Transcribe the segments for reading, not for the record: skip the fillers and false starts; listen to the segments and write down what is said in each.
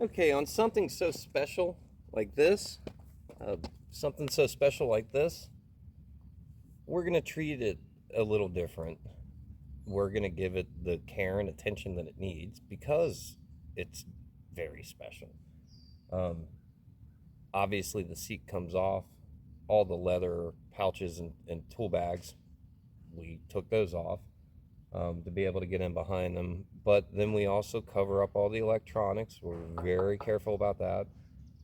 Okay, on something so special like this, uh, we're going to treat it a little different. We're going to give it the care and attention that it needs because it's very special. Um, Obviously, the seat comes off, all the leather pouches and tool bags, we took those off to be able to get in behind them. But then we also cover up all the electronics. We're very careful about that.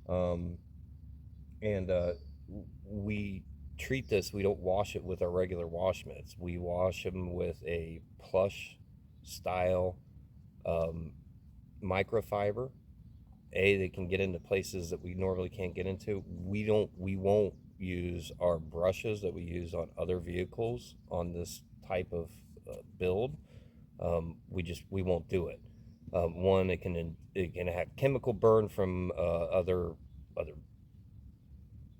Um, and we treat this, we don't wash it with our regular wash mitts. We wash them with a plush style um, microfiber. They can get into places that we normally can't get into. We won't use our brushes that we use on other vehicles on this type of build. We won't do it. One, it can have chemical burn from other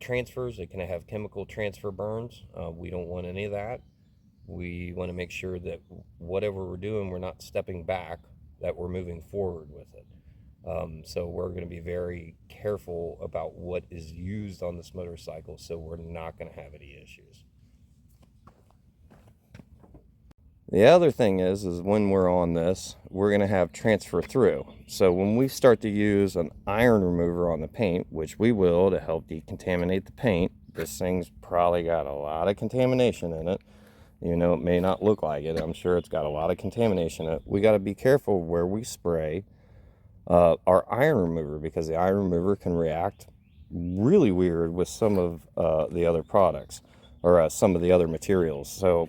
transfers. It can have chemical transfer burns. We don't want any of that. We want to make sure that whatever we're doing, we're not stepping back, that we're moving forward with it. So we're going to be very careful about what is used on this motorcycle, so we're not going to have any issues. The other thing is when we're on this, we're going to have transfer through. So when we start to use an iron remover on the paint, which we will to help decontaminate the paint, this thing's probably got a lot of contamination in it. You know, it may not look like it. I'm sure it's got a lot of contamination in it. We got to be careful where we spray our iron remover, because the iron remover can react really weird with some of the other products or some of the other materials. So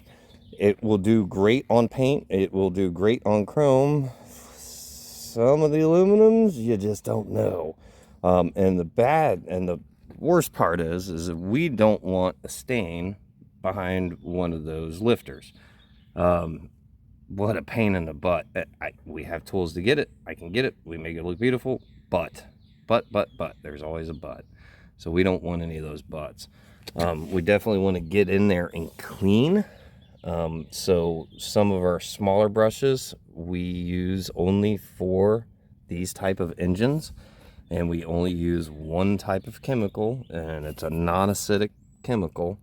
it will do great on paint. It will do great on chrome. Some of the aluminums, you just don't know. And the worst part is that we don't want a stain behind one of those lifters. What a pain in the butt. We have tools to get it. I can get it. We make it look beautiful. But, there's always a but. So we don't want any of those buts. We definitely want to get in there and clean. So some of our smaller brushes we use only for these type of engines. And we only use one type of chemical, and it's a non-acidic chemical,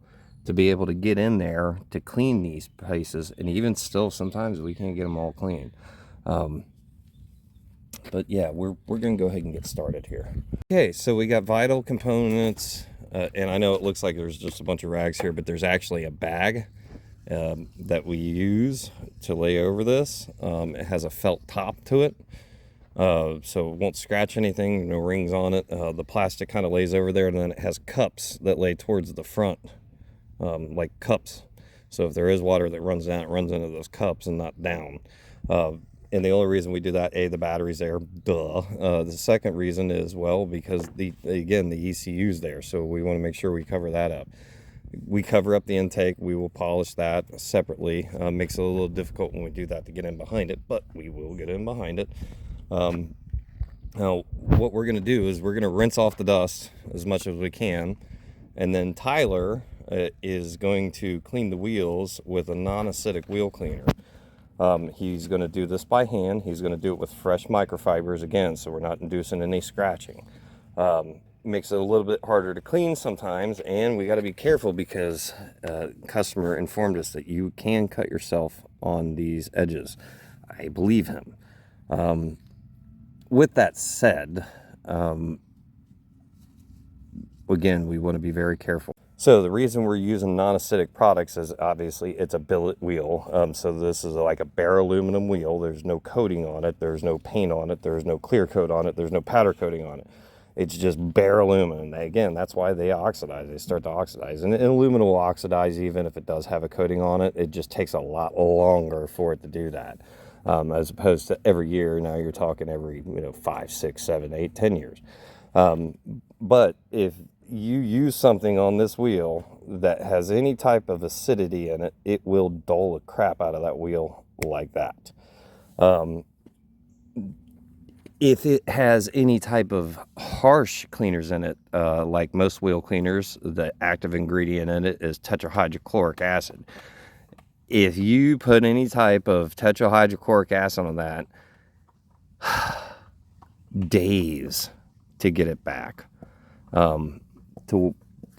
to be able to get in there to clean these places. And even still, sometimes we can't get them all clean. But yeah, we're going to go ahead and get started here. Okay, so we got vital components, and I know it looks like there's just a bunch of rags here, but there's actually a bag that we use to lay over this. It has a felt top to it, so it won't scratch anything, no rings on it. The plastic kind of lays over there, and then it has cups that lay towards the front, like cups. So if there is water that runs down, it runs into those cups and not down. And the only reason we do that, the battery's there, duh. The second reason is, well, because the ECU's there, so we want to make sure we cover that up. We cover up the intake. We will polish that separately. Makes it a little difficult when we do that to get in behind it, but we will get in behind it. Now, what we're going to do is we're going to rinse off the dust as much as we can, and then Tyler is going to clean the wheels with a non-acidic wheel cleaner. He's going to do this by hand. He's going to do it with fresh microfibers again, so we're not inducing any scratching. Makes it a little bit harder to clean sometimes, and we got to be careful because customer informed us that you can cut yourself on these edges. I believe him. With that said, again, we want to be very careful. So the reason we're using non-acidic products is obviously it's a billet wheel. So this is like a bare aluminum wheel. There's no coating on it. There's no paint on it. There's no clear coat on it. There's no powder coating on it. It's just bare aluminum. Again, that's why they oxidize. They start to oxidize. And aluminum will oxidize even if it does have a coating on it. It just takes a lot longer for it to do that. As opposed to every year. Now you're talking every 5, 6, 7, 8, 10 years. But if you use something on this wheel that has any type of acidity in it, it will dull the crap out of that wheel like that. If it has any type of harsh cleaners in it, like most wheel cleaners, the active ingredient in it is tetrahydrochloric acid. If you put any type of tetrahydrochloric acid on that, days to get it back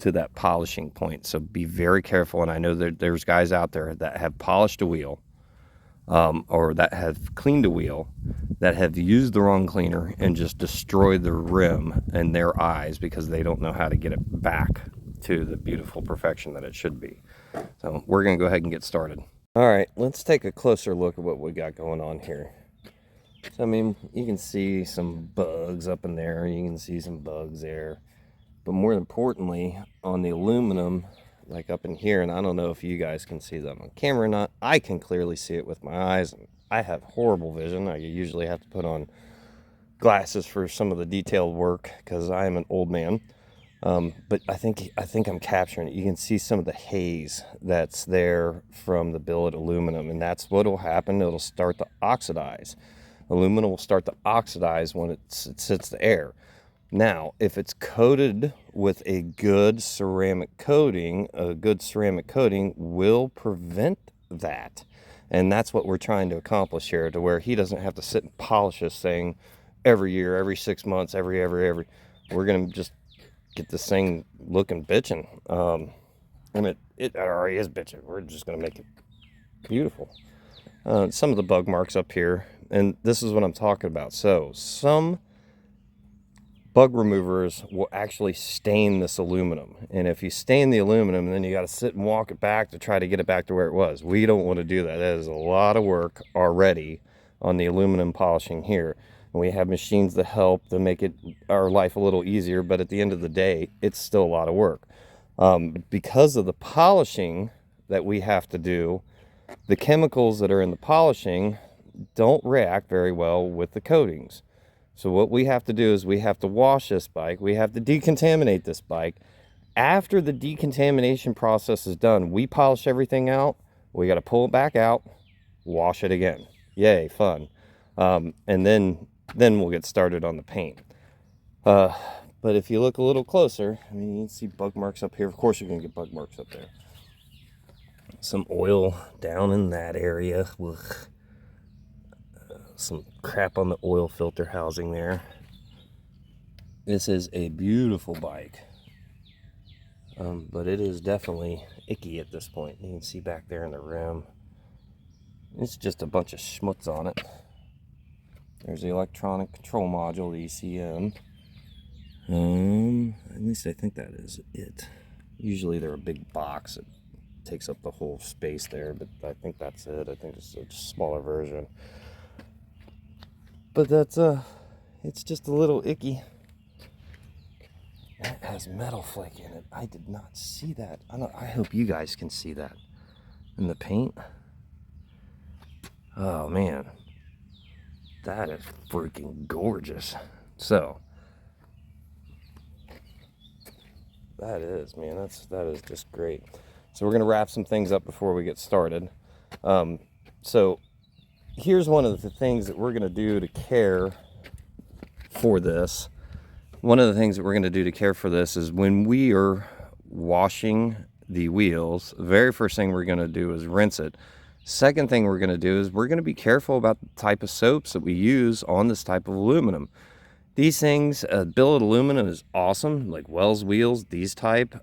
to that polishing point. So be very careful. And I know that there's guys out there that have polished a wheel or that have cleaned a wheel that have used the wrong cleaner and just destroyed the rim in their eyes because they don't know how to get it back to the beautiful perfection that it should be. So we're going to go ahead and get started. All right, let's take a closer look at what we got going on here. So, I mean, you can see some bugs up in there. You can see some bugs there. But more importantly, on the aluminum, like up in here, and I don't know if you guys can see that on camera or not. I can clearly see it with my eyes. I have horrible vision. I usually have to put on glasses for some of the detailed work because I am an old man. But I think I'm capturing it. You can see some of the haze that's there from the billet aluminum, and that's what will happen. It'll start to oxidize. Aluminum will start to oxidize when it sits the air. Now, if it's coated with a good ceramic coating will prevent that. And that's what we're trying to accomplish here, to where he doesn't have to sit and polish this thing every year, every 6 months, every. We're going to just get this thing looking bitching. And it already is bitching. We're just going to make it beautiful. Some of the bug marks up here, and this is what I'm talking about. So some bug removers will actually stain this aluminum, and if you stain the aluminum, then you got to sit and walk it back to try to get it back to where it was. We don't want to do that. That is a lot of work already on the aluminum polishing here, and we have machines that help to make our life a little easier, but at the end of the day, it's still a lot of work. Because of the polishing that we have to do, the chemicals that are in the polishing don't react very well with the coatings. So what we have to do is we have to wash this bike. We have to decontaminate this bike. After the decontamination process is done, we polish everything out. We got to pull it back out, wash it again. Yay, fun. And then we'll get started on the paint. But if you look a little closer, I mean, you can see bug marks up here. Of course, you're going to get bug marks up there. Some oil down in that area. Ugh. Some crap on the oil filter housing there. This is a beautiful bike, but it is definitely icky at this point. You can see back there in the rim, it's just a bunch of schmutz on it. There's the electronic control module, the ECM. At least I think that is it. Usually they're a big box that takes up the whole space there, but I think that's it. I think it's a smaller version. But that's it's just a little icky. It has metal flake in it. I did not see that. I hope you guys can see that in the paint. Oh man, that is freaking gorgeous. So that is, man, that is just great. So we're gonna wrap some things up before we get started. So here's one of the things that we're going to do to care for this. One of the things that we're going to do to care for this is when we are washing the wheels, the very first thing we're going to do is rinse it. Second thing we're going to do is we're going to be careful about the type of soaps that we use on this type of aluminum. These things, billet aluminum is awesome, like Wells wheels, these type,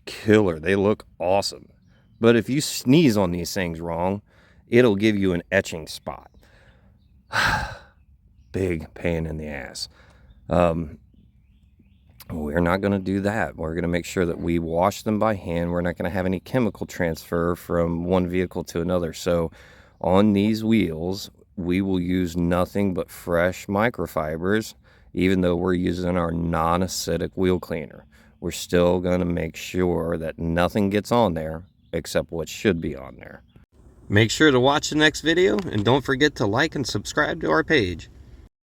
killer. They look awesome. But if you sneeze on these things wrong, it'll give you an etching spot. Big pain in the ass. We're not going to do that. We're going to make sure that we wash them by hand. We're not going to have any chemical transfer from one vehicle to another. So on these wheels, we will use nothing but fresh microfibers, even though we're using our non-acidic wheel cleaner. We're still going to make sure that nothing gets on there except what should be on there. Make sure to watch the next video, and don't forget to like and subscribe to our page.